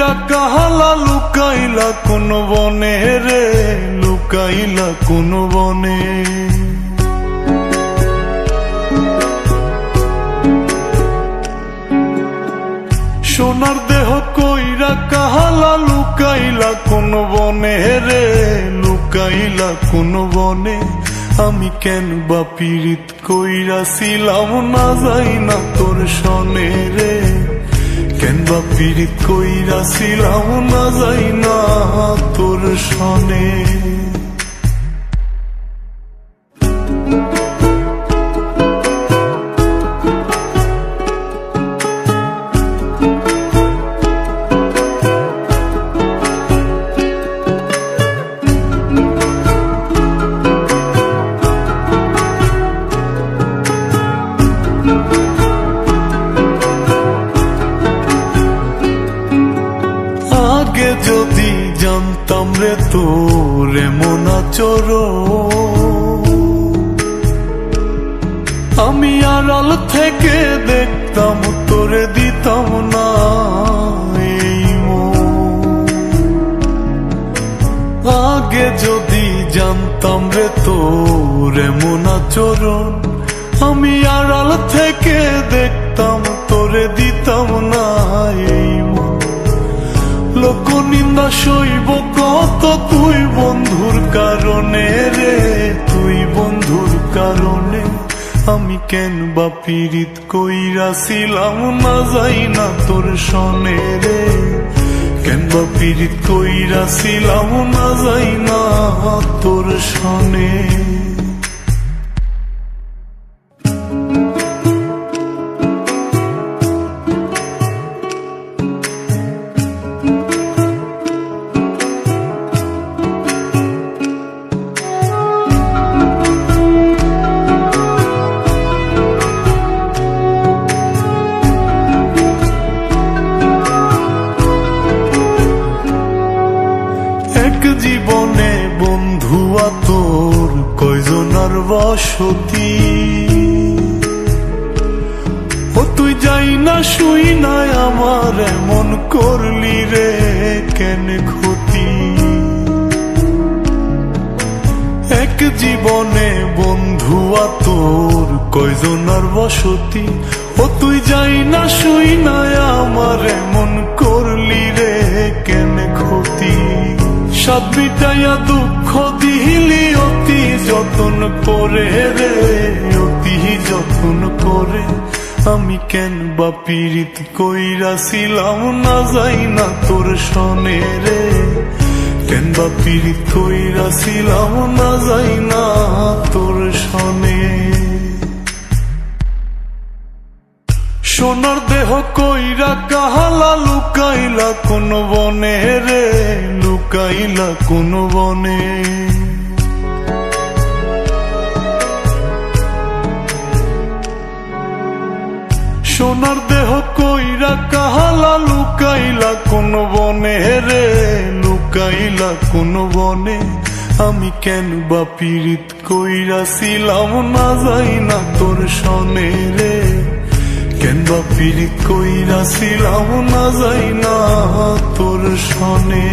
কইরা কাহালা লুকাইলা কোন বনে রে, লুকাইলা কোন বনে। সোনার দেহ কইরা কাহালা লুকাইলা কোন বনে রে, লুকাইলা কোন বনে। আমি কেন বা পীড়িত কইরাছিলাম না যাই না তোর সনে রে, কেন বা পীড়িত কইরাছিলাম না যাই না তোর সনে। আগে যদি জানতাম রে তোর এমন আচরণ, আমি আড়াল থেকে দেখতাম তোরে দিতাম না এই মন। আগে যদি জানতাম রে তোর এমন আচরণ, আমি আড়াল থেকে দেখতাম তোরে দিতাম না এই মন। লোক নিন্দা সইব কত তুই বন্ধুর কারণে রে, তুই বন্ধুর কারণে। আমি কেন বা পীড়িত কইরাছিলাম না যাই না তোর সনে রে, কেন বা পীড়িত কইরাছিলাম না যাই না তোর সনে। জীবনে বন্ধু তোর কয়জনার বসতি, ও তুই যাই না শুই নাই আমার এমন করলি রে কেন ক্ষতি। এক জীবনে বন্ধু তোর কয়জনার বসতি, ও তুই যাই না শুই নাই আমার এমন করলি রে কেন ক্ষতি। সাত বিটাইয়া দুঃখ দিলি অতি যতন করে রে, অতি যতন করে। আমি কেন বা পীড়িত কইরাছিলাম না যাই না তোর সনে রে, কেন বা পীড়িত কইরাছিলাম না যাই না তোর সনে। সোনার দেহ কইরা কাহালা লুকাইলা কোন বনে রে, লুকাইলা কোন বনে। সোনার দেহ কইরা কাহালা লুকাইলা কোন বনে রে, লুকাইলা কোন বনে। আমি কেন বা পীড়িত কইরাছিলাম না যাই না তোর সনে রে, কেন বা পীড়িত কইরাছিলাম না যাই না তোর সনে।